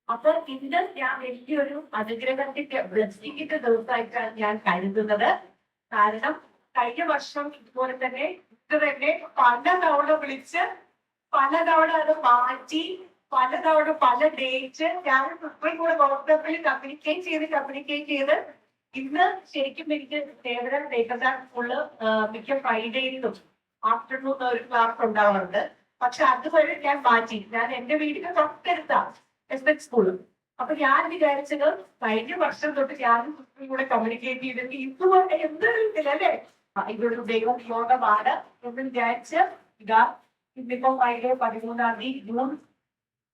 അപ്പൊ ഇന്ന് ഞാൻ വലിയൊരു അനുഗ്രഹത്തിന്റെ ബ്ലെസ്സിങ്ങിന്റെ ദിവസമായിട്ടാണ് ഞാൻ കരുതുന്നത്. കാരണം കഴിഞ്ഞ വർഷം ഇതുപോലെ തന്നെ ഇത് തന്നെ പലതവണ വിളിച്ച് പലതവണ അത് മാറ്റി പലതവണ പല ഡേറ്റ് ഞാൻ ഇപ്പോഴും കൂടെ വാട്സാപ്പിൽ കമ്മ്യൂണിക്കേറ്റ് ചെയ്ത് ഇന്ന് ശരിക്കും എനിക്ക് സേവനം ലേഖന സ്കൂളില് മിക്ക ഫ്രൈഡേയിലും ആഫ്റ്റർനൂൺ ഒരു ക്ലാസ് ഉണ്ടാവാറുണ്ട്. പക്ഷെ അതുവരെ ഞാൻ മാറ്റി. ഞാൻ എന്റെ വീടിന് തൊട്ടടുത്താണ് എസ് സ്കൂള്. അപ്പൊ ഞാൻ വിചാരിച്ചത് കഴിഞ്ഞ വർഷം തൊട്ട് ഞാൻ കൂടെ കമ്മ്യൂണിക്കേറ്റ് ചെയ്തെങ്കിൽ ഇതുപോലെ എന്തെങ്കിലും അല്ലേ ഇതൊരു ദൈവം യോഗമാണ് എന്ന് വിചാരിച്ച് ഇതാ ഇന്നിപ്പോ അതിലെ 13-ാം തീയതി ജൂൺ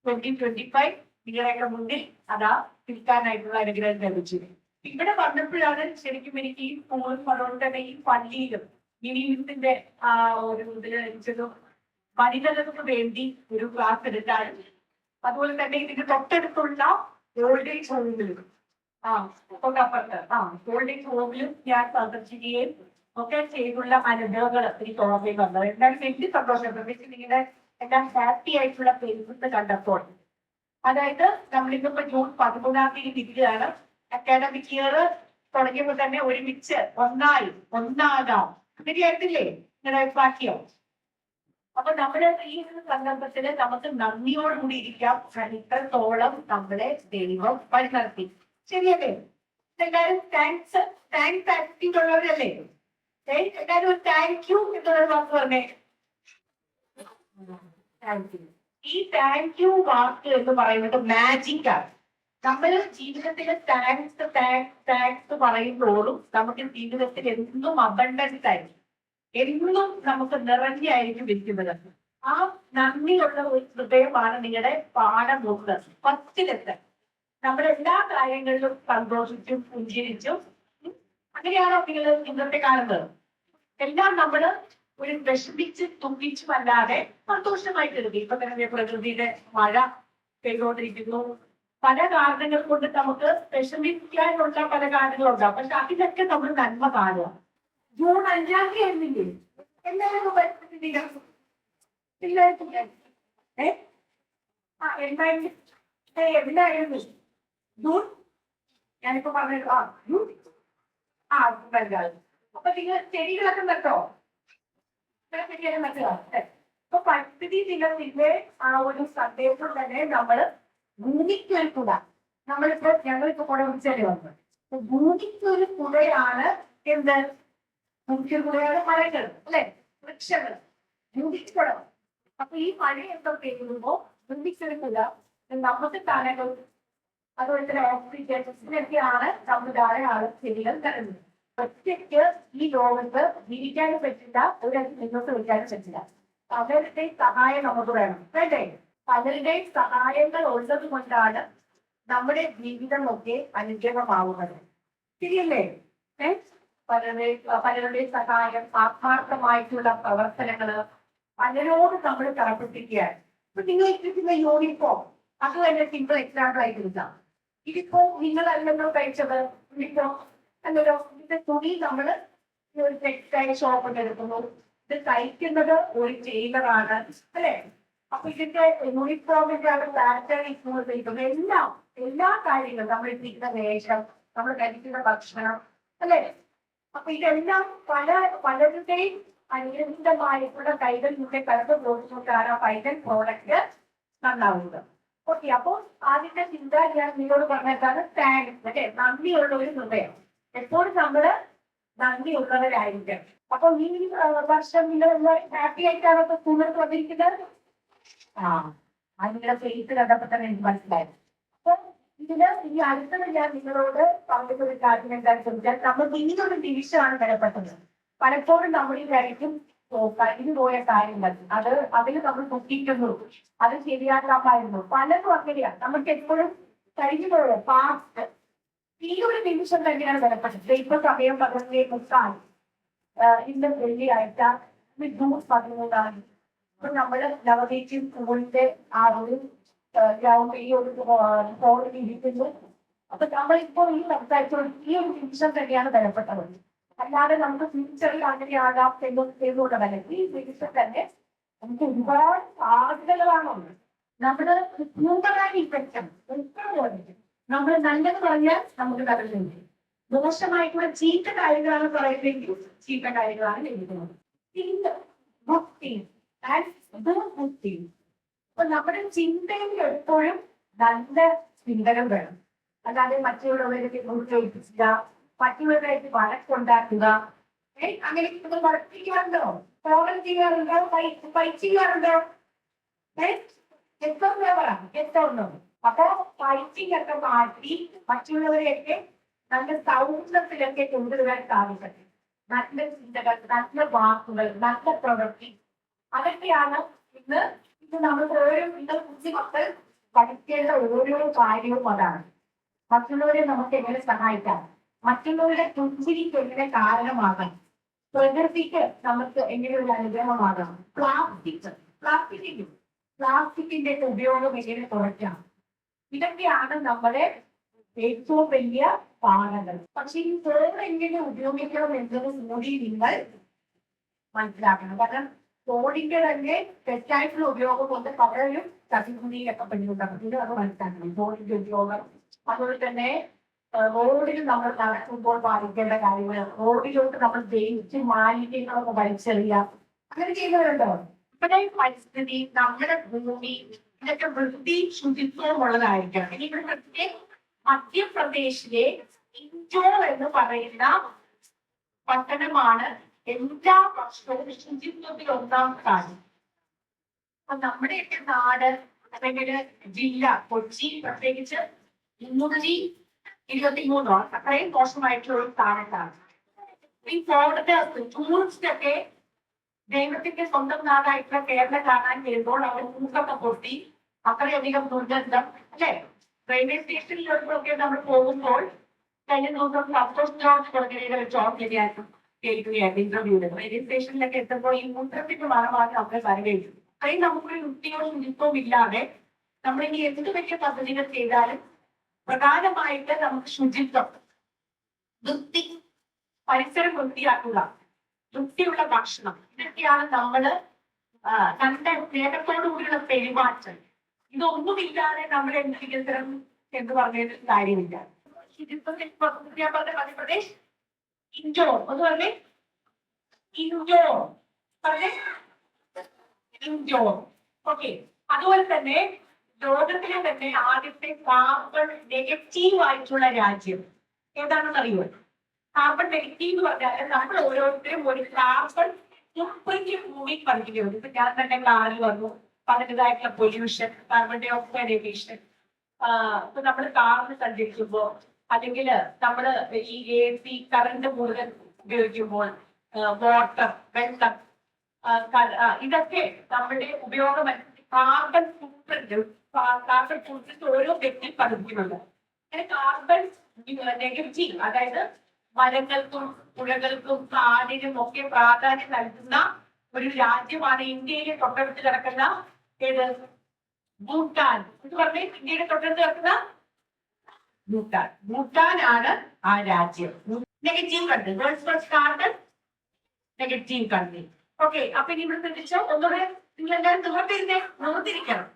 2025 നിങ്ങളുടെയൊക്കെ മുന്നിൽ അതാ തിരിക്കാനായിട്ടുള്ള അനുഗ്രഹം ലഭിച്ചു. ഇവിടെ വന്നപ്പോഴാണ് ശരിക്കും എനിക്ക് ഈ സ്കൂളും അതുകൊണ്ട് തന്നെ ഈ പള്ളിയിലും ഇനിയുടെ ആ ഒരു ഇതിൽ എനിക്കൊരു വനിതകൾക്ക് വേണ്ടി ഒരു ക്ലാസ് എടുക്കാനും അതുപോലെ തന്നെ ഇതിന്റെ തൊട്ടടുത്തുള്ള ഓൾഡ് ഏജ് ഹോമിലും തൊട്ടപ്പുറത്ത് ഓൾഡ് ഏജ് ഹോമിലും ഞാൻ സന്ദർശിക്കുകയും ഒക്കെ ചെയ്തുള്ള അനുഭവങ്ങൾ എനിക്ക് ഓർമ്മയിൽ വന്നത്. എന്തായാലും വലിയ സന്തോഷം. പ്രത്യേകിച്ച് നിങ്ങളുടെ എല്ലാം ഹാപ്പി ആയിട്ടുള്ള ഫേസ്ബുക്ക് കണ്ടപ്പോൾ. അതായത് നമ്മളിന്നിപ്പോ ജൂൺ 13-ാം തീയതി തിരികെയാണ്. അക്കാഡമിക് ഇയർ തുടങ്ങിയപ്പോൾ തന്നെ ഒരുമിച്ച് ഒന്നാകാം ശരിയായിട്ടില്ലേ നിങ്ങളുടെ വാക്യം. അപ്പൊ നമ്മുടെ ഈ ഒരു സന്ദർഭത്തില് നമുക്ക് നന്ദിയോടുകൂടി ഇരിക്കാം. ഇത്രത്തോളം നമ്മളെ ദൈവം വഴി നടത്തി. ശരിയല്ലേ? എല്ലാവരും താങ്ക്സ് ആക്ടിങ് ഉള്ളവരല്ലേ? എല്ലാവരും ഒരു താങ്ക് യു എന്നുള്ള വാക്ക് പറഞ്ഞേ. Thank you. ഈ താങ്ക് യു വാക്ക് എന്ന് പറയുന്നത് മാജിക് ആണ്. നമ്മൾ ജീവിതത്തിൽ താങ്ക്സ് പറയുമ്പോഴും നമുക്ക് ജീവിതത്തിൽ എന്നും അബണ്ടൻസ് ആയിരിക്കും, എന്നും നമുക്ക് നിറഞ്ഞായിരിക്കും ഇരിക്കുന്നത്. ആ നന്ദിയുള്ള ഒരു ഹൃദയമാണ് നിങ്ങളുടെ പാഠം ഒന്ന് ഫസ്റ്റിലെത്ത്. നമ്മുടെ എല്ലാ കാര്യങ്ങളിലും സന്തോഷിച്ചും പുഞ്ചിരിച്ചും അങ്ങനെയാണോ നിങ്ങൾ ഇന്നത്തെ കാലത്ത്? എല്ലാം നമ്മള് ഒരു വിഷമിച്ച് തുമ്പിച്ചും അല്ലാതെ സന്തോഷമായിട്ട് എടുക്കും. ഇപ്പൊ തന്നെ പ്രകൃതിയുടെ മഴ പെയ്തുകൊണ്ടിരിക്കുന്നു. പല കാരണങ്ങൾ കൊണ്ട് നമുക്ക് വിഷമിക്കാനുള്ള പല കാര്യങ്ങളുണ്ടാവും. പക്ഷെ അതിലൊക്കെ നമ്മൾ നന്മ കാണുക. ജൂൺ 5-ാം തീയതി ആയിരുന്നില്ലേ എല്ലാവരും എന്തായിരുന്നു ജൂൺ? ഞാനിപ്പോ പറഞ്ഞു അപ്പൊ നിങ്ങൾ ചെടികളൊക്കെ നട്ടോ? നട്ടുക. അപ്പൊ പരിസ്ഥിതി ദിനത്തിന്റെ ആ ഒരു സന്ദേശം തന്നെ നമ്മള് ഭൂമിക്ക് ഒരു കുട. ഞങ്ങളിപ്പോ കുട വിളിച്ചല്ലേ വന്നത്. ഭൂമിക്ക് ഒരു കുടയാണ് എന്ത്? ഭൂമിക്ക് ഒരു കുടയാണ് മരങ്ങൾ അല്ലെ, വൃക്ഷങ്ങൾ. ഭൂമിക്ക് കുട. അപ്പൊ ഈ മഴ എന്തോ പെയ്യുമ്പോ ഭൂമിക്കൊരു കുട നമുക്ക് തണലും അതുപോലെ തന്നെ ഓക്സിജനൊക്കെയാണ് നമ്മൾ ധാരാളം ചെടികൾ തരുന്നത്. ഒറ്റയ്ക്ക് ഈ ലോകത്ത് ജീവിക്കാനും പറ്റില്ല, ഒരു മുന്നോട്ട് വയ്ക്കാനും പറ്റില്ല. പലരുടെ സഹായം നമുക്ക് വേണ്ടേ? പലരുടെ സഹായങ്ങൾ ഉള്ളത് കൊണ്ടാണ് നമ്മുടെ ജീവിതം ഒക്കെ അനുഗ്രഹമാവുന്നത്. ശരിയല്ലേ? പലരുടെ സഹായം, ആത്മാർത്ഥമായിട്ടുള്ള പ്രവർത്തനങ്ങള് പലരോട് നമ്മൾ കടപ്പെട്ടിരിക്കുകയാണ്. ഇപ്പൊ നിങ്ങൾ ഇട്ടിരിക്കുന്ന യൂണിഫോം അത് തന്നെ സിമ്പിൾ എക്സാമ്പിൾ ആയിട്ട് എടുക്കാം. ഇതിപ്പോ നിങ്ങളല്ലല്ലോ കഴിച്ചത്, അല്ലല്ലോ. ഇതിന്റെ തുണി നമ്മള് ഒരു ടെക്സ്റ്റൈൽ ഷോപ്പിൽ എടുക്കുന്നു. ഇത് തയ്ക്കുന്നത് ഒരു ടൈലറാണ് അല്ലെ? അപ്പൊ ഇതിന്റെ യൂണിഫോമിന്റെ ആണ് പാറ്റേൺ ഇഗ്നോർ ചെയ്തത്. എല്ലാ കാര്യങ്ങളും നമ്മൾ ഇട്ടിരിക്കുന്ന വേഷം, നമ്മൾ കഴിക്കുന്ന ഭക്ഷണം അല്ലെ? അപ്പൊ ഇതെല്ലാം പലരുടെയും അനുരന്തമായിട്ടുള്ള കൈകൾ മുന്നേ കടന്നു പോകുന്നതാണ് ആ ഫൈനൽ പ്രോഡക്റ്റ് നന്നാവുന്നത്. ഓക്കെ, അപ്പൊ ആദ്യത്തെ ചിന്ത ഞാൻ നിങ്ങളോട് പറഞ്ഞതാണ് താങ്ക്സ് അല്ലെ, നന്ദിയുള്ള ഒരു ഹൃദയം. എപ്പോഴും നമ്മള് നന്ദിയുള്ളവരായിരിക്കണം. അപ്പൊ ഈ വർഷം നിങ്ങൾ ഹാപ്പി ആയിട്ടാണ് ഇപ്പൊ സ്കൂളിൽ വന്നിരിക്കുന്നത്. അതിന്റെ ഫേസ് കണ്ടപ്പോ തന്നെ എനിക്ക് മനസ്സിലായത്. അപ്പൊ ഇതില് ഈ അടുത്തത് ഞാൻ നിങ്ങളോട് പറഞ്ഞ ഒരു കാര്യം എന്താണെന്ന് ചോദിച്ചാൽ, നമുക്ക് ഇനിയൊരു ഡിവിഷനാണ് വിലപ്പെട്ടത്. പലപ്പോഴും നമ്മൾ ഈ കാര്യത്തിൽ കഴിഞ്ഞു പോയ കാര്യങ്ങൾ അതിൽ നമ്മൾ നോക്കിയിട്ടുള്ളൂ, അത് ശരിയാക്കാമായിരുന്നു. പലതും അങ്ങനെയാണ്. നമുക്ക് എപ്പോഴും കഴിഞ്ഞു പോയ പാസ്റ്റ് ഈ ഒരു നിമിഷം തന്നെയാണ് വിലപ്പെട്ടത്. ഇപ്പൊ സമയം 11:30. ഇന്ന് വെള്ളിയാഴ്ച ജൂൺ 13-ാം തീയതി. ഇപ്പൊ നമ്മള് നവദീപ് സ്കൂളിന്റെ ആ ഒരു ഗ്രൗണ്ട് ഈ ഒരു ഹോളിൽ ഇരിക്കുന്നു. അപ്പൊ നമ്മളിപ്പോ ഈ സംസാരിച്ചോളൂ ഈ ഒരു നിമിഷം തന്നെയാണ് വിലപ്പെട്ടത്. അല്ലാതെ നമുക്ക് ഫ്യൂച്ചറിൽ അങ്ങനെയാകാം എന്നുള്ളതല്ല. ഈ നിമിഷം തന്നെ നമുക്ക് ഒരുപാട് സാധ്യതകളാണുള്ളത്. നമ്മുടെ ഇഫക്റ്റ് നമ്മൾ നല്ലത് പറഞ്ഞാൽ നമുക്ക് തരുന്നുണ്ട്, മോശമായിട്ടുള്ള ചീത്ത കാര്യങ്ങളാണ് പറയുന്നതെങ്കിൽ ചീത്ത കാര്യങ്ങളാണ് ലഭിക്കുന്നത്. അപ്പൊ നമ്മുടെ ചിന്തയിൽ എപ്പോഴും നല്ല ചിന്തകൾ വേണം. അല്ലാതെ മറ്റുള്ളവരെ ഉത്സവിപ്പിക്കുക, മറ്റുള്ളവരായിട്ട് വഴക്കുണ്ടാക്കുക, അങ്ങനെ വഴക്കിക്കാറുണ്ടോ, ഫോൺ ചെയ്യാറുണ്ടോ, ഫൈറ്റ് ചെയ്യാറുണ്ടോ? എത്തുണ്ടോ? അപ്പൊ ഫൈറ്റിംഗ് ഒക്കെ മാറ്റി മറ്റുള്ളവരെയൊക്കെ നല്ല സൗഹൃദത്തിലൊക്കെ കൊണ്ടുവരാൻ സാധിക്കട്ടെ. നല്ല ചിന്തകൾ, നല്ല വാക്കുകൾ, നല്ല പ്രവൃത്തി, അതൊക്കെയാണ് ഇന്ന് നമ്മൾ ഓരോ കുഞ്ഞുമക്കൾ പഠിക്കേണ്ട ഓരോ കാര്യവും. അതാണ് മറ്റുള്ളവരെ നമുക്ക് എങ്ങനെ സഹായിക്കാം, മറ്റുള്ളവരുടെ പുഞ്ചിരിക്ക് എങ്ങനെ കാരണമാകാം, പ്രകൃതിക്ക് നമുക്ക് എങ്ങനെ ഒരു അനുഗ്രഹമാകാം, പ്ലാസ്റ്റിക്കിന്റെ ഉപയോഗം എങ്ങനെ കുറയ്ക്കാം, ഇതൊക്കെയാണ് നമ്മുടെ ഏറ്റവും വലിയ പാഠങ്ങൾ. പക്ഷെ ഈ ഫോൺ എങ്ങനെ ഉപയോഗിക്കണം എന്നത് കൂടി നിങ്ങൾ മനസ്സിലാക്കണം. കാരണം ഫോണിന്റെ തന്നെ തെറ്റായിട്ടുള്ള ഉപയോഗം കൊണ്ട് പലരും ചതികുണിയിലൊക്കെ പെടുന്നുണ്ടാകും. ഇത് അത് മനസ്സിലാക്കണം. ഫോണിന്റെ ഉപയോഗം, അതുപോലെ തന്നെ റോഡിൽ നമ്മൾ നടക്കുമ്പോൾ പാലിക്കേണ്ട കാര്യങ്ങൾ, റോഡിലോട്ട് നമ്മൾ വേസ്റ്റ് മാലിന്യങ്ങളൊക്കെ വലിച്ചെറിയാം, അങ്ങനെ ചെയ്യുന്നവരുണ്ടോ? ഇവിടെ പരിസ്ഥിതി, നമ്മുടെ ഭൂമി, ഇതൊക്കെ വൃത്തി ശുചിത്വം ഉള്ളതായിരിക്കണം. ഇനി ഇവിടെ മധ്യപ്രദേശിലെ ഇൻഡോർ എന്ന് പറയുന്ന പട്ടണമാണ് എല്ലാ വർഷവും ശുചിത്വത്തിൽ ഒന്നാം സ്ഥാനം. അപ്പൊ നമ്മുടെയൊക്കെ നാട് അല്ലെങ്കിൽ ജില്ല കൊച്ചി പ്രത്യേകിച്ച് 323 അത്രയും മോശമായിട്ടുള്ള ഒരു സ്ഥാനത്താണ്. ഈ ഫോണിന്റെ ടൂറിസ്റ്റ് ഒക്കെ ദൈവത്തിന്റെ സ്വന്തം നാടായിട്ടുള്ള കേരളം കാണാൻ വരുമ്പോൾ അവർ മൂക്കൊക്കെ പൊട്ടി അത്രയധികം ദുർഗന്ധം അല്ലെ. റെയിൽവേ സ്റ്റേഷനിലൊക്കെ നമ്മൾ പോകുമ്പോൾ കഴിഞ്ഞ ദിവസം സന്തോഷ് ജോർജ് കൊടുക്കുകയും ചോദ്യം കേൾക്കുകയായിരുന്നു ഇന്റർവ്യൂവിൽ. റെയിൽവേ സ്റ്റേഷനിലൊക്കെ എത്തുമ്പോൾ ഈ മൂത്രത്തിന്റെ മണമാണ് നമ്മളെ വരവേറ്റു. അത്രയും നമുക്കൊരു വൃത്തിയോ ശുചിത്വവും ഇല്ലാതെ നമ്മൾ ഇനി എന്ത് വലിയ പദ്ധതികൾ ചെയ്താലും പ്രധാനമായിട്ട് നമുക്ക് ശുചിത്വം, വൃത്തി, പരിസരം വൃത്തിയാക്കുക, വൃത്തിയുള്ള ഭക്ഷണം, ഇതൊക്കെയാണ് നമ്മള് നല്ല സ്നേഹത്തോടു കൂടിയുള്ള പെരുമാറ്റം. ഇതൊന്നുമില്ലാതെ നമ്മൾ എന്തെങ്കിലും എന്ന് പറഞ്ഞതിന് കാര്യമില്ല. മധ്യപ്രദേശ് ഇൻഡോർ ഒന്ന് പറഞ്ഞേ, ഇൻഡോർ പറഞ്ഞേ, ഇൻഡോർ. ഓക്കെ. അതുപോലെ തന്നെ ലോകത്തിലെ തന്നെ ആദ്യത്തെ കാർബൺ നെഗറ്റീവ് ആയിട്ടുള്ള രാജ്യം ഏതാണെന്ന് അറിയുമോ? കാർബൺ നെഗറ്റീവ് എന്ന് പറഞ്ഞാൽ നമ്മൾ ഓരോരുത്തരും ഒരു കാർബൺ ഫുട്പ്രിന്റ് ഭൂമി പഠിക്കുകയുള്ളൂ. ഇപ്പൊ ഞാൻ തന്നെ കാറിൽ വന്നു, അതിൻ്റെതായിട്ടുള്ള pollution, carbon dioxide emission. ഇപ്പൊ നമ്മൾ കാറിൽ സഞ്ചരിക്കുമ്പോൾ അല്ലെങ്കിൽ നമ്മൾ ഈ AC കറണ്ട് കൂടുതൽ ഉപയോഗിക്കുമ്പോൾ വാട്ടർ, വെള്ളം, ഇതൊക്കെ നമ്മുടെ ഉപയോഗം കാർബൺ ഫുട്പ്രിന്റ് ഓരോ വ്യക്തി പഠിക്കുന്നുണ്ട്. അങ്ങനെ കാർബൺ നെഗറ്റീവ്, അതായത് മരങ്ങൾക്കും പുഴകൾക്കും കാടിനും ഒക്കെ പ്രാധാന്യം നൽകുന്ന ഒരു രാജ്യമാണ് ഇന്ത്യയിലെ തൊട്ടടുത്ത് കിടക്കുന്ന ഏത്? ഭൂട്ടാൻ. എന്ന് പറഞ്ഞേ, ഇന്ത്യയുടെ തൊട്ടടുത്ത് കിടക്കുന്ന ഭൂട്ടാൻ. ഭൂട്ടാനാണ് ആ രാജ്യം. Negative country, world's first carbon negative country. Okay. അപ്പൊ ഇനി ഇവിടെ ശ്രദ്ധിച്ചോ, ഒന്നുകൂടെ നിങ്ങൾ എല്ലാവരും നിവർത്തിരിക്കണം.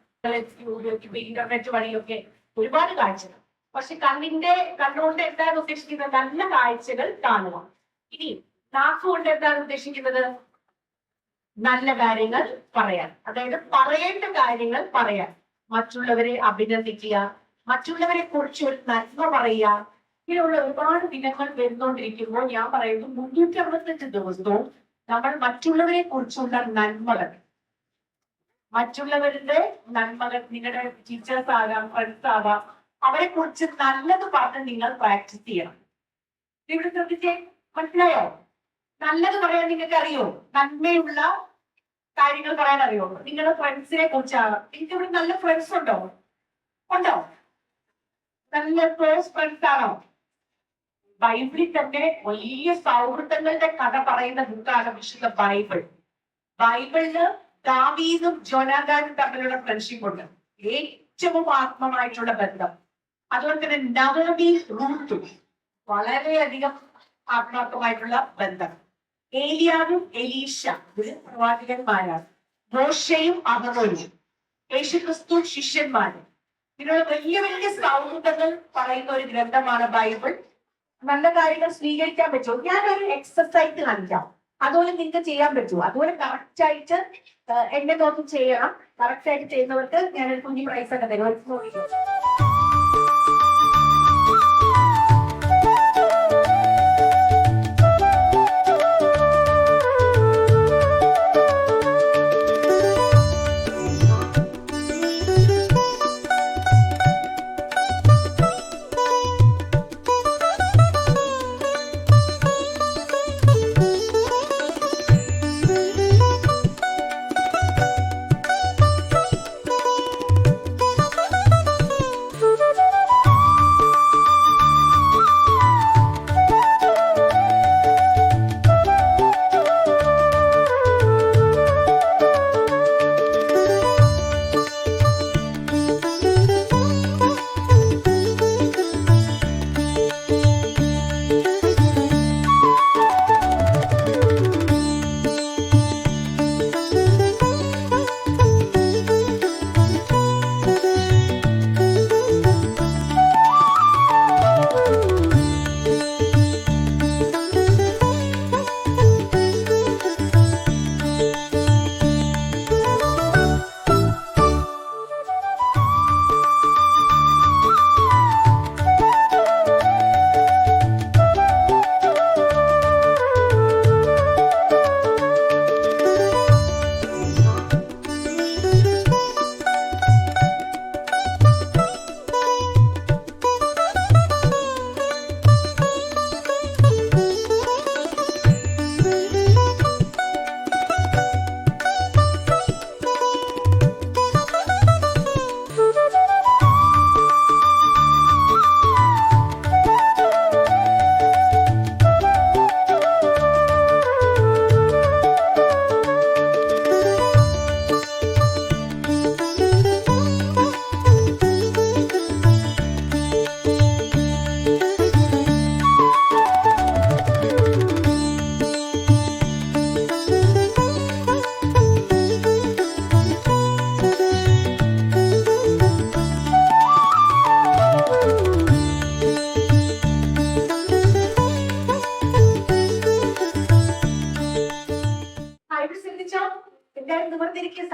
ഇന്റർനെറ്റ് വഴിയൊക്കെ ഒരുപാട് കാഴ്ചകൾ. പക്ഷെ കണ്ണുകൊണ്ട് എന്താണ് ഉദ്ദേശിക്കുന്നത്? നല്ല കാഴ്ചകൾ കാണുക. ഇനി നാക്കുകൊണ്ട് എന്താണ് ഉദ്ദേശിക്കുന്നത്? നല്ല കാര്യങ്ങൾ പറയാൻ, അതായത് പറയേണ്ട കാര്യങ്ങൾ പറയാൻ, മറ്റുള്ളവരെ അഭിനന്ദിക്കുക, മറ്റുള്ളവരെ കുറിച്ച് ഒരു നന്മ പറയുക. ഇങ്ങനെയുള്ള ഒരുപാട് ദിനങ്ങൾ വരുന്നോണ്ടിരിക്കുമ്പോൾ ഞാൻ പറയുന്നു 365 ദിവസവും നമ്മൾ മറ്റുള്ളവരെ കുറിച്ചുള്ള നന്മകൾ, മറ്റുള്ളവരുടെ നന്മകൾ, നിങ്ങളുടെ ടീച്ചേഴ്സ് ആകാം, ഫ്രണ്ട്സ് ആകാം, അവരെ കുറിച്ച് നല്ലത് പറഞ്ഞ് നിങ്ങൾ പ്രാക്ടീസ് ചെയ്യണം. ഇവിടെ ശ്രദ്ധിച്ചേ, മനസ്സിലായോ? നല്ലത് പറയാൻ നിങ്ങൾക്ക് അറിയോ? നന്മയുള്ള കാര്യങ്ങൾ പറയാൻ അറിയോ? നിങ്ങളുടെ ഫ്രണ്ട്സിനെ കുറിച്ചാകാം. നിങ്ങൾക്ക് ഇവിടെ നല്ല ഫ്രണ്ട്സ് ഉണ്ടോ? നല്ല ക്ലോസ് ഫ്രണ്ട്സ് ആണോ? ബൈബിളിൽ തന്നെ വലിയ സൗഹൃദങ്ങളുടെ കഥ പറയുന്ന ബുക്കാണ് വിശുദ്ധ ബൈബിൾ. ബൈബിളില് ദാവീദും ജോനാഥാനും തമ്മിലുള്ള ഫ്രണ്ട്ഷിപ്പ് ഉണ്ട്, ഏറ്റവും ആത്മമായിട്ടുള്ള ബന്ധം. അതുപോലെ തന്നെ നവോമി റൂത്തും വളരെയധികം ആത്മാർത്ഥമായിട്ടുള്ള ബന്ധം. ഏലിയാവും എലീശ പ്രവാചകന്മാരാണ്. മോശയും അഹരോനും യേശുക്രിസ്തു ശിഷ്യന്മാര് ഇതിനുള്ള വലിയ വലിയ സൗഹൃദങ്ങൾ പറയുന്ന ഒരു ഗ്രന്ഥമാണ് ബൈബിൾ. നല്ല കാര്യങ്ങൾ സ്വീകരിക്കാൻ പറ്റുമോ? ഞാനൊരു എക്സസൈസ് കാണിക്കാം, അതുപോലെ നിങ്ങൾക്ക് ചെയ്യാൻ പറ്റുമോ? അതുപോലെ കറക്റ്റ് ആയിട്ട് എന്നെ നോക്കി ചെയ്യണം. കറക്റ്റ് ആയിട്ട് ചെയ്യുന്നവർക്ക് ഞാനൊരു കുഞ്ഞു പ്രൈസ് ഒക്കെ തരും. നോക്കിക്കോ.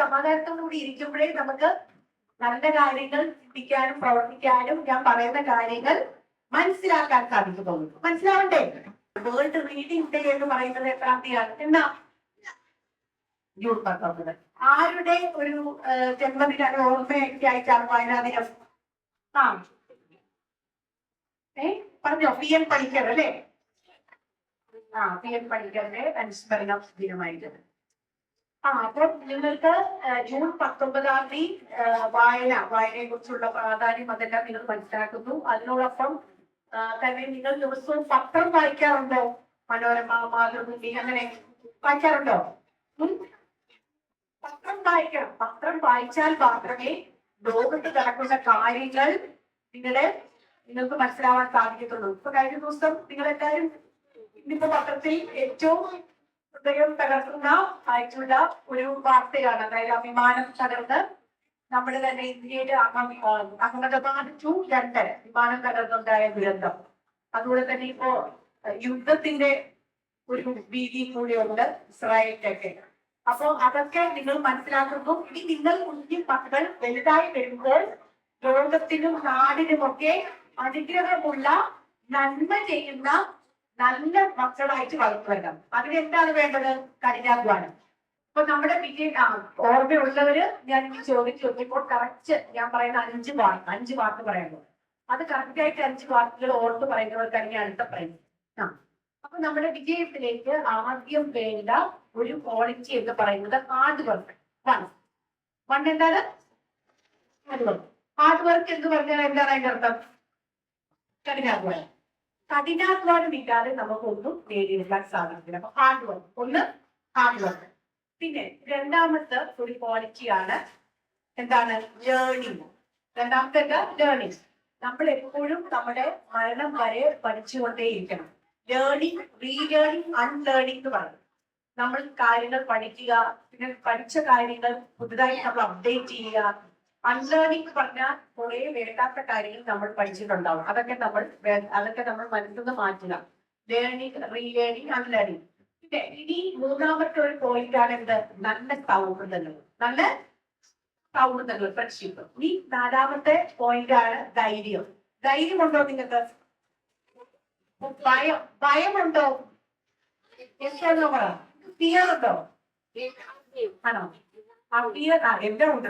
സമാധാനത്തോടുകൂടി ഇരിക്കുമ്പോഴേ നമുക്ക് നല്ല കാര്യങ്ങൾ ചിന്തിക്കാനും പ്രവർത്തിക്കാനും ഞാൻ പറയുന്ന കാര്യങ്ങൾ മനസ്സിലാക്കാൻ സാധിക്കുന്നുള്ളൂ. മനസ്സിലാവണ്ടേ? വേൾഡ് റീഡിംഗ് ഡേ എന്ന് പറയുന്നത് എത്രാം തീയതിയാണ്? എന്നാ? ജൂൺ 19. ആരുടെ ഒരു ജന്മദിന ഓർമ്മയൊക്കെ ആയിട്ടാണ് വായനാ ദിനം? ആ പറഞ്ഞോ, PM പണിക്കർ അല്ലേ? PM പണിക്കറിന്റെ അനുസ്മരണ ദിനമായിട്ട്. അപ്പൊ നിങ്ങൾക്ക് ജൂൺ 19 തീയതി വായനയെ കുറിച്ചുള്ള പ്രാധാന്യം അതെല്ലാം നിങ്ങൾ മനസ്സിലാക്കുന്നു. അതിനോടൊപ്പം തന്നെ നിങ്ങൾ ദിവസവും പത്രം വായിക്കാറുണ്ടോ? മനോരമ, മാതൃഭൂമി അങ്ങനെ വായിക്കാറുണ്ടോ? പത്രം വായിക്കണം. പത്രം വായിച്ചാൽ മാത്രമേ ലോകത്ത് നടക്കുന്ന കാര്യങ്ങൾ നിങ്ങൾക്ക് മനസ്സിലാവാൻ സാധിക്കത്തുള്ളൂ. ഇപ്പൊ കഴിഞ്ഞ ദിവസം നിങ്ങളെല്ലാവരും ഇന്നിപ്പോ പത്രത്തിൽ ഏറ്റവും ഹൃദയം തകർക്കുന്ന ആയിട്ടുള്ള ഒരു വാർത്തയാണ്. അതായത് വിമാനം തകർന്ന് നമ്മുടെ തന്നെ ഇന്ത്യയിലെ അഹമ്മദാബാദ് ടു ലണ്ടൻ വിമാനം തകർന്നുണ്ടായ ദുരന്തം. അതുപോലെ തന്നെ ഇപ്പോ യുദ്ധത്തിന്റെ ഒരു ഭീതി കൂടിയുണ്ട് ഇസ്രായേലിലൊക്കെ. അപ്പൊ അതൊക്കെ നിങ്ങൾ മനസ്സിലാക്കുന്നു. ഇനി നിങ്ങൾ കുഞ്ഞു മക്കൾ വലുതായി വരുമ്പോൾ ലോകത്തിനും നാടിനുമൊക്കെ അനുഗ്രഹമുള്ള നന്മ ചെയ്യുന്ന നല്ല മക്കളായിട്ട് വളർത്തുവരണം. അതിനെന്താണ് വേണ്ടത്? കഠിനാധ്വാനം. അപ്പൊ നമ്മുടെ ഓർമ്മയുള്ളവര് ഞാൻ ഈ ചോദ്യം ചോദിക്കുമ്പോൾ കറക്റ്റ് ഞാൻ പറയുന്ന 5 വാക്ക് പറയുമ്പോൾ അത് കറക്റ്റായിട്ട് 5 വാക്കുകൾ ഓർത്ത് പറയുന്നവർക്കാണ് ഞാൻ അടുത്ത പറയുന്നത്. അപ്പൊ നമ്മുടെ വിജയത്തിലേക്ക് ആദ്യം വേണ്ട ഒരു ക്വാളിറ്റി എന്ന് പറയുന്നത് ഹാർഡ് വർക്ക്. വൺ എന്താണ്? ഹാർഡ് വർക്ക് എന്ന് പറഞ്ഞാൽ എന്താണ് അതിന്റെ അർത്ഥം? കഠിനാധ്വാനം. കഠിനാധ്വാനം ഇല്ലാതെ നമുക്കൊന്നും നേടിയെടുക്കാൻ സാധിക്കില്ല. അപ്പൊ ഹാർഡ് വർക്ക്, ഒന്ന് ഹാർഡ് വർക്ക്. പിന്നെ രണ്ടാമത്തെ ഒരു ക്വാളിറ്റിയാണ് എന്താണ്? ലേണിംഗ്. രണ്ടാമത്തെ ലേണിംഗ്. നമ്മൾ എപ്പോഴും നമ്മുടെ മരണം വരെ പഠിച്ചുകൊണ്ടേയിരിക്കണം. ലേണിംഗ്, റീലേണിംഗ്, അൺലേണിംഗ് എന്ന് പറയും. നമ്മൾ കാര്യങ്ങൾ പഠിക്കുക, പിന്നെ പഠിച്ച കാര്യങ്ങൾ പുതുതായി നമ്മൾ അപ്ഡേറ്റ് ചെയ്യുക. അൺലേണിംഗ് പറഞ്ഞാൽ കുറെ വേണ്ടാത്ത കാര്യങ്ങൾ നമ്മൾ പഠിച്ചിട്ടുണ്ടാവും. അതൊക്കെ നമ്മൾ മനസ്സിൽ നിന്ന് മാറ്റുക. Learning, relearning, unlearning. പിന്നെ ഇനി മൂന്നാമത്തെ ഒരു പോയിന്റ് ആണ് എന്ത്? നല്ല സൗഹൃദങ്ങൾ. നല്ല സൗഹൃദങ്ങൾ, ഫ്രണ്ട്ഷിപ്പ്. ഈ നാലാമത്തെ പോയിന്റ് ആണ് ധൈര്യം. ധൈര്യമുണ്ടോ നിങ്ങൾക്ക്? ഭയമുണ്ടോ? എന്താണോ പറ? ഫിയർ ഉണ്ടോ? ആണോ? ഫിയർ എല്ലാം ഉണ്ട്.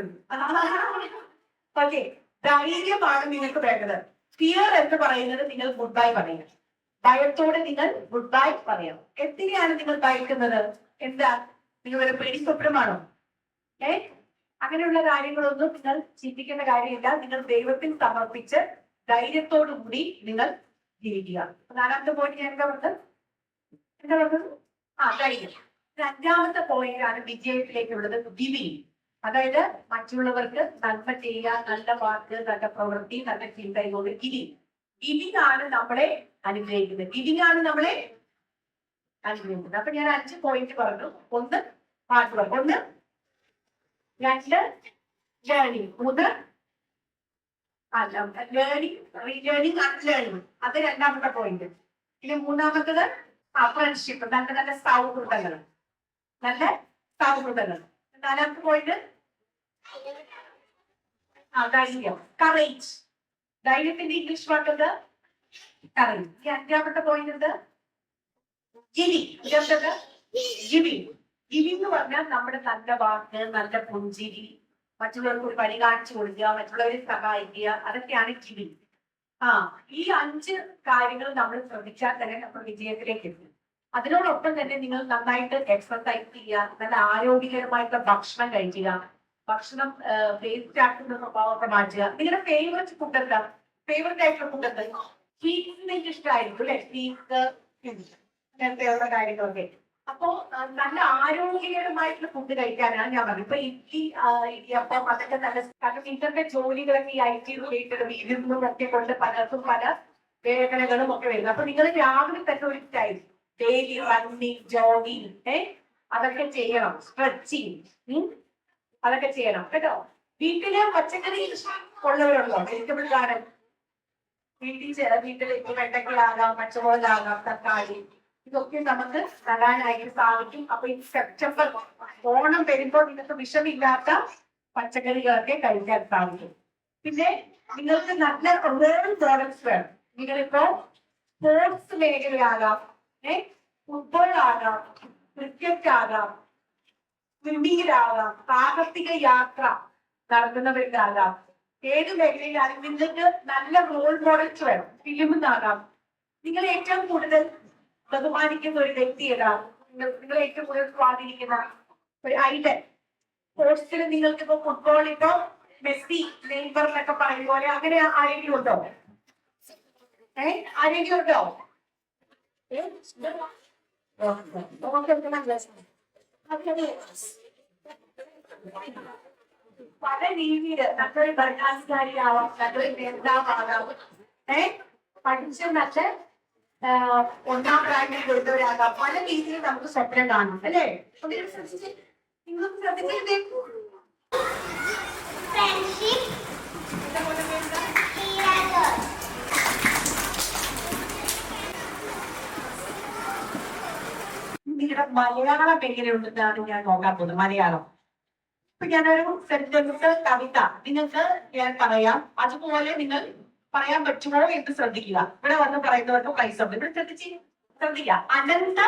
ഓക്കെ, ധൈര്യമാണ് നിങ്ങൾക്ക് വേണ്ടത്. ഫിയർ എന്ന് പറയുന്നത് നിങ്ങൾ ഗുഡ് ബൈ പറയുക. ഭയത്തോടെ നിങ്ങൾ ഗുഡ് ബൈ പറയാം. എന്തിനാണ് നിങ്ങൾ ഭയക്കുന്നത്? എന്താ? നിങ്ങളൊരു പേടിസ്വപ്നമാണോ? അങ്ങനെയുള്ള കാര്യങ്ങളൊന്നും നിങ്ങൾ ചിന്തിക്കേണ്ട കാര്യമില്ല. നിങ്ങൾ ദൈവത്തിൽ സമർപ്പിച്ച് ധൈര്യത്തോടു കൂടി നിങ്ങൾ ജീവിക്കുക. നാലാമത്തെ പോയിന്റ് ഞാൻ എന്താ പറഞ്ഞത്? ധൈര്യം. അഞ്ചാമത്തെ പോയിന്റ് ആണ് വിജയത്തിലേക്കുള്ളത്, ഗിവിങ്. അതായത് മറ്റുള്ളവർക്ക് നന്മ ചെയ്യുക, നല്ല വാക്ക്, നല്ല പ്രവൃത്തി, നല്ല ചിന്തയോട് ഗിവിങ്. ഗിവിങ് ആണ് നമ്മളെ അനുഗ്രഹിക്കുന്നത്. ഗിവിങ് ആണ് നമ്മളെ അനുഗ്രഹിക്കുന്നത്. അപ്പൊ ഞാൻ 5 പോയിന്റ് പറഞ്ഞു. ഒന്ന് hard work, 1, 2 learning, 3 learning, relearning, unlearning. അത് രണ്ടാമത്തെ പോയിന്റ്. പിന്നെ മൂന്നാമത്തത് ഫ്രണ്ട്ഷിപ്പ്, നല്ല നല്ല സൗഹൃദങ്ങൾ. നല്ല സൗഹൃദങ്ങൾ. നാലാമത്തെ പോയിന്റ് ധൈര്യം, കറേജ്. ധൈര്യത്തിന്റെ ഇംഗ്ലീഷ് വാക്കുന്നത് കറേജ്. ഈ അഞ്ചാമത്തെ പോയിന്റ് എന്ത്? ഗിവിങ്. ഗിവിങ്. ഗിവിങ് എന്ന് പറഞ്ഞാൽ നമ്മുടെ നല്ല വാക്ക്, നല്ല പുഞ്ചിരി, മറ്റുള്ളവർക്ക് ഒരു പണി കാണിച്ചു കൊടുക്കുക, മറ്റുള്ളവരെ സഹായിക്കുക, അതൊക്കെയാണ് ഗിവിങ്. ഈ 5 കാര്യങ്ങൾ നമ്മൾ ശ്രദ്ധിച്ചാൽ തന്നെ നമ്മൾ വിജയത്തിലേക്ക് എത്തും. അതിനോടൊപ്പം തന്നെ നിങ്ങൾ നന്നായിട്ട് എക്സർസൈസ് ചെയ്യുക, നല്ല ആരോഗ്യകരമായിട്ടുള്ള ഭക്ഷണം കഴിക്കുക, ഭക്ഷണം വേസ്റ്റ് ആക്കുന്ന സ്വഭാവമൊക്കെ മാറ്റുക. നിങ്ങളുടെ ഫേവറേറ്റ് ഫുഡ് എന്താ? ഫേവറേറ്റ് ആയിട്ടുള്ള ഫുഡ് എന്താ? സ്വീറ്റ്സ് നിങ്ങൾക്ക് ഇഷ്ടമായിരിക്കും അല്ലെ? സ്വീറ്റ്സ്, അങ്ങനത്തെയുള്ള കാര്യങ്ങളൊക്കെ. അപ്പോ നല്ല ആരോഗ്യകരമായിട്ടുള്ള ഫുഡ് കഴിക്കാനാണ് ഞാൻ പറഞ്ഞത്. ഇപ്പൊ ഇടിയപ്പം അതൊക്കെ നല്ല, കാരണം ഇന്നത്തെ ജോലികളൊക്കെ ഈ IT റിലേറ്റഡ് ഇരുന്നും ഒക്കെ കൊണ്ട് പലർക്കും പല വേദനകളും ഒക്കെ വരുന്നത്. അപ്പൊ നിങ്ങൾ രാവിലെ തന്നെ ഒരു ടൈം ഡെയിലി റണ്ണിങ്, ജോഗിങ്, അതൊക്കെ ചെയ്യണം. സ്ട്രെച്ചിങ്, അതൊക്കെ ചെയ്യണം കേട്ടോ. വീട്ടില് പച്ചക്കറി ഉള്ളവരുണ്ടോ? വെജിറ്റബിൾ ഗാർഡൻ വീട്ടിൽ ഇപ്പൊ വെണ്ടയ്ക്കലാകാം, പച്ചമുളകാകാം, തക്കാളി, ഇതൊക്കെ നമുക്ക് നടാനായിട്ട് സാധിക്കും. അപ്പൊ ഈ സെപ്റ്റംബർ ഓണം വരുമ്പോൾ നിങ്ങൾക്ക് വിഷമില്ലാത്ത പച്ചക്കറികളൊക്കെ കഴിക്കാൻ സാധിക്കും. പിന്നെ നിങ്ങൾക്ക് നല്ല റോൾ പ്രോഡക്ട്സ് വേണം. നിങ്ങളിപ്പോ സ്പോർട്സ് മേഖലയാകാം, ഫുട്ബോൾ ആകാം, ക്രിക്കറ്റ് ആകാം, സ്വിമ്മിങ്ങിലാകാം, സാഹസിക യാത്ര നടത്തുന്നവരിലാകാം, ഏത് മേഖലയിലാകും നിങ്ങൾക്ക് നല്ല റോൾ മോഡൽസ് വേണം. ഫിലിമിന്നാകാം. നിങ്ങൾ ഏറ്റവും കൂടുതൽ ബഹുമാനിക്കുന്ന ഒരു വ്യക്തി ഏതാണ്? നിങ്ങൾ ഏറ്റവും കൂടുതൽ സ്വാധീനിക്കുന്ന ഒരു ഐഡൽ. സ്പോർട്സിൽ നിങ്ങൾക്ക് ഇപ്പൊ ഫുട്ബോൾ, ഇപ്പോ മെസ്സി, നെയ്മർ എന്നൊക്കെ പറയും പോലെ അങ്ങനെ ആരെങ്കിലും ഉണ്ടോ? ആരെങ്കിലും ഉണ്ടോ? പല രീതിയിൽ നല്ലൊരു ഭരണാധികാരിയാവാം, നല്ലൊരു നേതാവാകാം, പഠിച്ച് നല്ല 1ാം റാങ്കിൽ കൊടുത്തവരാകാം. പല രീതിയിൽ നമുക്ക് സ്വപ്നം കാണും അല്ലേ? നിങ്ങൾക്ക് ശ്രദ്ധിച്ചിട്ടേ നിങ്ങളുടെ മലയാളം എങ്ങനെയുണ്ടെന്നാണ് ഞാൻ നോക്കാൻ പോകുന്നത്. മലയാളം ഇപ്പൊ ഞാനൊരു സെന്റൻസ്, കവിത നിങ്ങൾക്ക് ഞാൻ പറയാം. അതുപോലെ നിങ്ങൾ പറയാൻ പറ്റുമോ എന്ന് ശ്രദ്ധിക്കുക. ഇവിടെ വന്ന് പറയുന്നവർക്ക് പൈസ ഉണ്ട്. ഇവിടെ ശ്രദ്ധിക്കുക. അനന്ത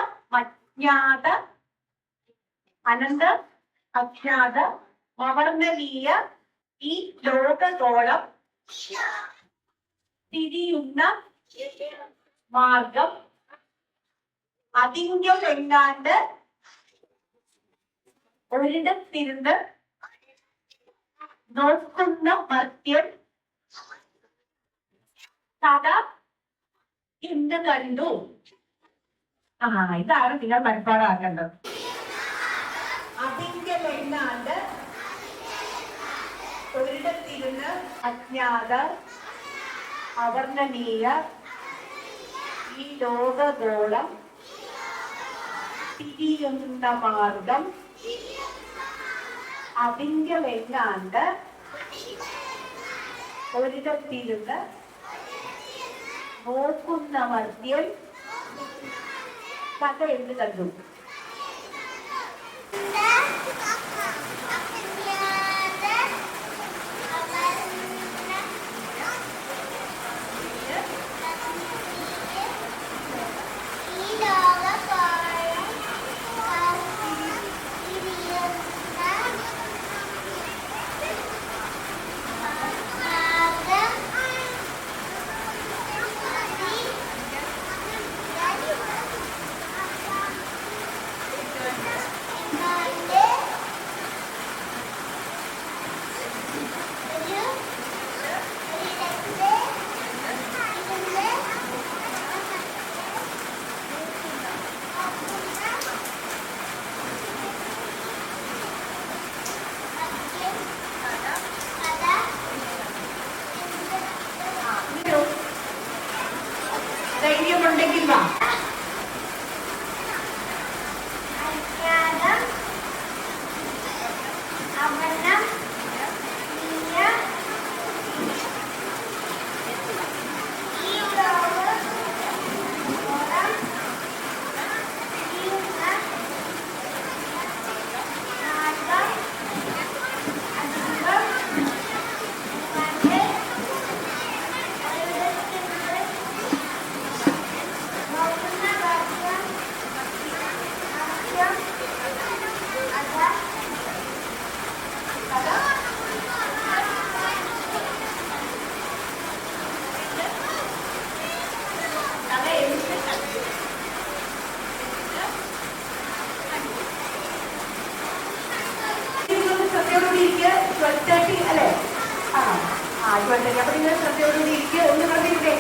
അജ്ഞാത അവർണ്ണനീയ ഈ ലോകഗോളം തിരിയുന്ന മാർഗം അതിങ്ങെങ്ങാണ്ട് ഒരിടത്തിരുന്ന് നോക്കുന്ന മർത്യൻ കഥ ഇന്ന് കണ്ടു. ഇതാണ് നിങ്ങൾ മനപ്പാടാക്കേണ്ടത്. അതിങ്ങെങ്ങാണ്ട് ഒരിടത്തിരുന്ന് അജ്ഞാത അവർണ്ണനീയ ഈ ലോകഗോളം തിരിയുന്ന മാർഗം അതിങ്കലെങ്ങാണ്ട് ഒരിടത്തിരുന്ന് നോക്കുന്ന മദ്യം കഥ എന്ത് കണ്ടു? ധൈര്യമുണ്ടെങ്കിൽ വാ. അല്ലേ? അപ്പൊ നിങ്ങൾ ശ്രദ്ധയോടുകൂടി ഇരിക്കുക. ഒന്ന് കണ്ടിരിക്കേ.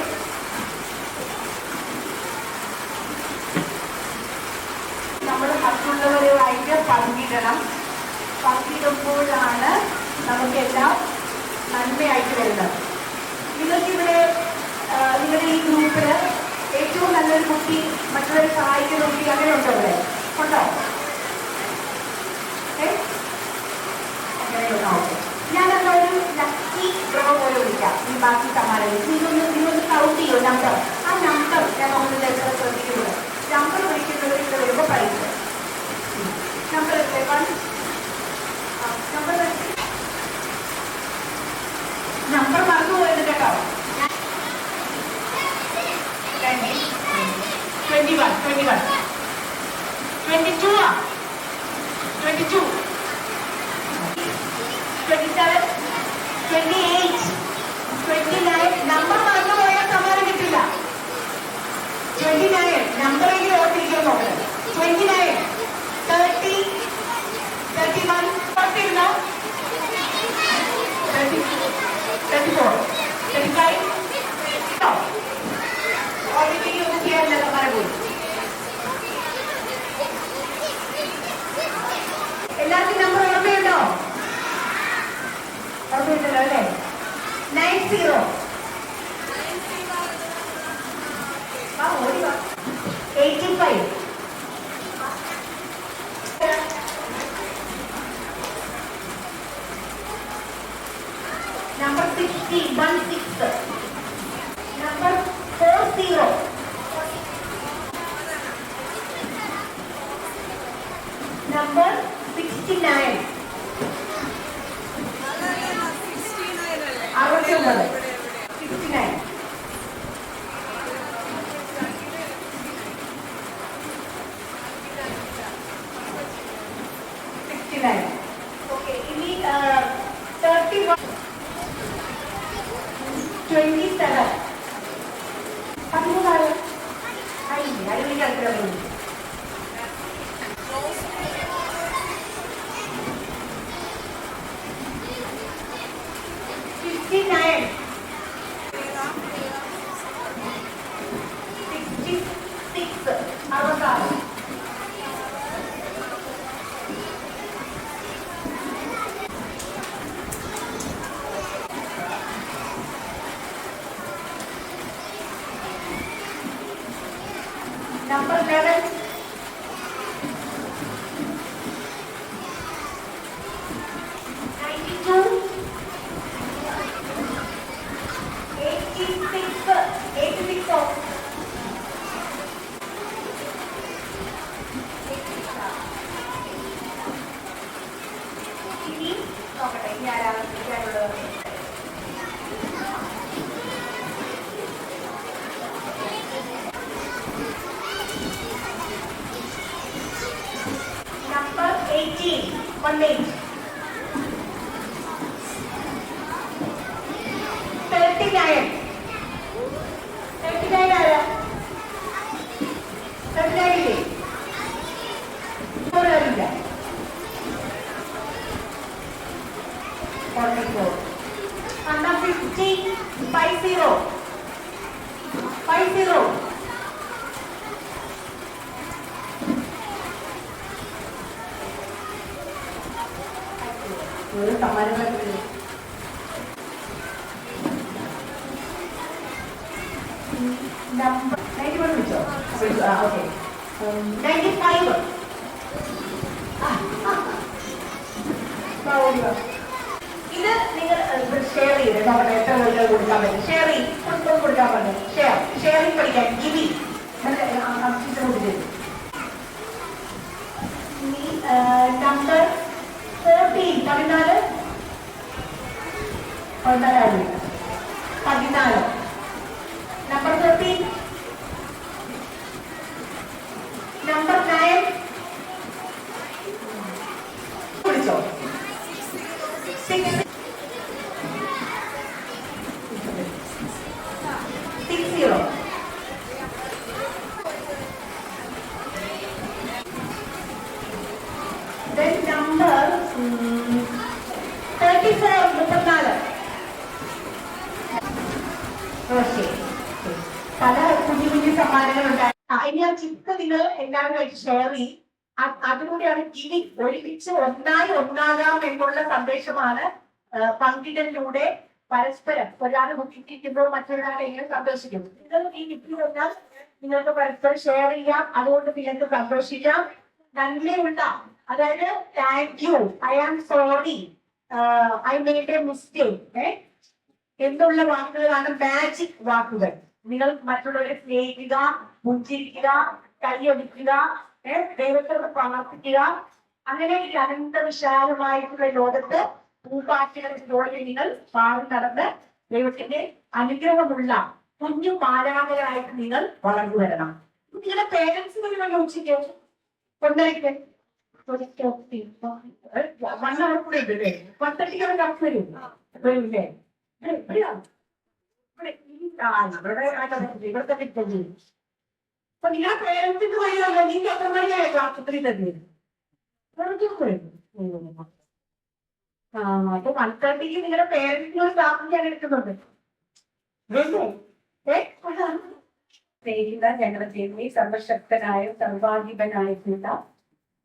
നമ്മൾ മറ്റുള്ളവരുമായിട്ട് പങ്കിടണം. പങ്കിടുമ്പോഴാണ് നമുക്കെല്ലാം നന്മയായിട്ട് വരുന്നത്. നിങ്ങൾക്കിവിടെ നിങ്ങളുടെ ഈ ഗ്രൂപ്പില് ഏറ്റവും നല്ലൊരു കുട്ടി, മറ്റുള്ളവരെ സഹായിക്കുന്ന കുട്ടി അങ്ങനെ ഉണ്ടോ? ഇവിടെ ഉണ്ടോ? ഞാനതൊരു ലക്കി ഡ്രോ പോലെ വിളിക്കാം. ഈ ബാക്കി സമ്മാനങ്ങൾ നിങ്ങളൊന്ന് കൗണ്ട് ചെയ്യോ നമ്പർ. ആ നമ്പർ ഞാൻ നോക്കുന്നത് എത്ര ശ്രദ്ധിക്കുന്നത്. നമ്പർ വിളിക്കുന്നവർ ഇവിടെ വരുമ്പോൾ പ്രൈസ് നമ്പർ നമ്പർ മറന്നു പോയത് കേട്ടോ. 21 22 22 27 28 29 നമ്പർ മറന്നു പോയാൽ സമ്മാനം കിട്ടില്ല. 29 നമ്പറെങ്കിലും ഓർത്തിരിക്കാൻ നോക്കണം. 29 30 31 ഓർത്തിരുന്നോ? 34 35 ഓൾറെഡി യൂസ് ചെയ്യാറില്ല സമ്മാനം പോയി. എല്ലാവർക്കും നമ്പർ ഓർമ്മയുണ്ടോ? ഓർമ്മയുണ്ടല്ലോ അല്ലേ? 90 85 number 60 16 number 40 number 69 69 okay ini 31 27 13 ay ada ni kan terus 59 66 66 number 11 18. 39. 39 ആരാ? 39 ഇല്ലേ? അറിയില്ല. 44. Under 50. 50. 50. ഒരു സമ്മാനങ്ങൾ നമ്പർ 91 വിളിച്ചോ? ഓക്കെ. 95. ഇത് നിങ്ങൾ ഷെയർ ചെയ്ത് നമ്മുടെ എത്ര പേർക്ക് കൊടുക്കാൻ പറ്റും? ഷെയർ കൊടുക്കാൻ പറ്റും. ഷെയറിംഗ് പഠിക്കാൻ ഗിവി നമ്പർ 14. 14. 14. നമ്പർ 13. നമ്പർ 9. വിളിച്ചോ? 60. Then number 34. 34. ഓക്കെ. പല കുഞ്ഞു കുഞ്ഞു സമ്മാനങ്ങളുണ്ടായി. ഇനി ആ ചിത്ര നിങ്ങൾ എല്ലാവരുമായിട്ട് ഷെയർ ചെയ്യും. അതിലൂടെയാണ് ഗിവി ഒരുമിച്ച് ഒന്നാകാം എന്നുള്ള സന്ദേശമാണ് പങ്കിടലിലൂടെ പരസ്പരം ഒരാൾ മുഖിക്കുമ്പോൾ മറ്റൊരാളെ എങ്ങനെ സന്തോഷിക്കും. നിങ്ങൾ ഈ ഗിഫ്റ്റ് പറഞ്ഞാൽ നിങ്ങൾക്ക് പരസ്പരം ഷെയർ ചെയ്യാം. അതുകൊണ്ട് നിങ്ങൾക്ക് സന്തോഷിക്കാം. നന്ദിയുള്ള, അതായത് thank you, I am sorry, I made a mistake എന്നുള്ള വാക്കുകളാണ് മാജിക് വാക്കുകൾ. നിങ്ങൾ മറ്റുള്ളവരെ സ്നേഹിക്കുക, പുഞ്ചിരിക്കുക, കൈയൊടിക്കുക, ദൈവത്തോട് പ്രാർത്ഥിക്കുക. അങ്ങനെ ഈ അനന്തവിശാലമായിട്ടുള്ള ലോകത്ത് പൂപ്പാറ്റുകളിലൂടെ നിങ്ങൾ പാടി നടന്ന് ദൈവത്തിന്റെ അനുഗ്രഹമുള്ള കുഞ്ഞു മാലാഖകളായിട്ട് നിങ്ങൾ വളർന്നു വരണം. നിങ്ങളുടെ പേരൻസ് നിങ്ങൾ ചോദിച്ചിട്ട് കൊണ്ടേക്ക് 1 hour കൂടെ ഉണ്ട്. 1:30 കറക്റ്റ് വരൂല്ലേ? ഇവിടുത്തെ കിട്ടുന്നത് അപ്പൊ നിങ്ങളുടെ പേരൻസിന് വഴിയല്ല. നിങ്ങൾക്ക് എത്ര മണിയായ ക്ലാസ് തന്നെ? അപ്പൊ 1:30 നിങ്ങളുടെ പേരൻസിനോട് പ്രാർത്ഥിക്കാൻ എടുക്കുന്നുണ്ട്. സ്നേഹിത ഞങ്ങളുടെ ദൈവമേ, സർവശക്തനായ സർവാധിപനായിട്ടുള്ള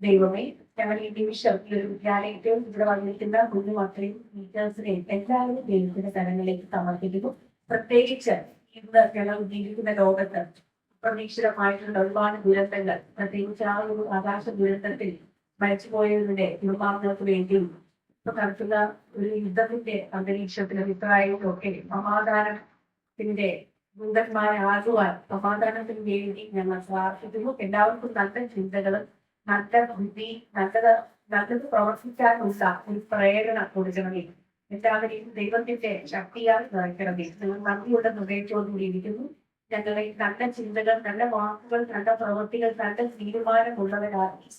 ദൈവമേ, ഞങ്ങൾ ഈ നിമിഷം ഈ ഒരു വിദ്യാലയത്തെയും ഇവിടെ വന്നിരിക്കുന്ന കുഞ്ഞു മക്കളെയും ടീച്ചേഴ്സിനെയും എല്ലാവരും ദൈവത്തിന്റെ കരങ്ങളിലേക്ക് സമർപ്പിക്കുന്നു. പ്രത്യേകിച്ച് ഇന്ന് ഞങ്ങൾ ജീവിക്കുന്ന ലോകത്ത് പ്രതീക്ഷിതമായിട്ടുള്ള ഒരുപാട് ദുരന്തങ്ങൾ, പ്രത്യേകിച്ച് ആ ഒരു ആകാശ ദുരന്തത്തിൽ മരിച്ചുപോയവരുടെ കുടുംബാംഗങ്ങൾക്ക് വേണ്ടിയും ഇപ്പൊ നടക്കുന്ന ഒരു യുദ്ധത്തിന്റെ അന്തരീക്ഷത്തിലും ഇസ്രായേലിലും ഒക്കെ സമാധാനത്തിന്റെ ദൂതന്മാരാകുവാൻ സമാധാനത്തിന് വേണ്ടി ഞങ്ങൾ പ്രാർത്ഥിക്കുന്നു. എല്ലാവർക്കും നല്ല ചിന്തകളും നല്ല ബുദ്ധി, നല്ലത് പ്രവർത്തിക്കാനുള്ള ഒരു പ്രേരണ കൊടുക്കണമേ. എല്ലാവരെയും ദൈവത്തിന്റെ ശക്തിയാൽ നിറയ്ക്കണമേ. നിങ്ങൾ നന്ദിയുടെ ഹൃദയത്തോടുകൂടി ഇരിക്കുന്നു. ഞങ്ങളെ നല്ല ചിന്തകൾ, നല്ല വാക്കുകൾ, നല്ല പ്രവൃത്തികൾ, നല്ല തീരുമാനമുള്ളവരാക്കി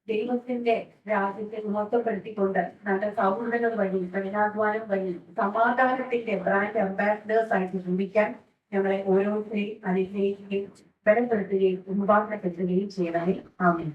ദൈവത്തിന്റെ രാജ്യത്തെ മഹത്വപ്പെടുത്തിക്കൊണ്ട് നല്ല സൗഹൃദങ്ങൾ വഴി, കഠിനാധ്വാനം വഴി സമാധാനത്തിന്റെ ബ്രാൻഡ് അംബാസിഡേഴ്സ് ആയിട്ട് ചിന്തിക്കാൻ ഞങ്ങളെ ഓരോരുത്തരെയും അനുഗ്രഹിക്കുകയും ബലപ്പെടുത്തുകയും ഉന്മാദപ്പെടുത്തുകയും ചെയ്യണമേ. ആമേൻ.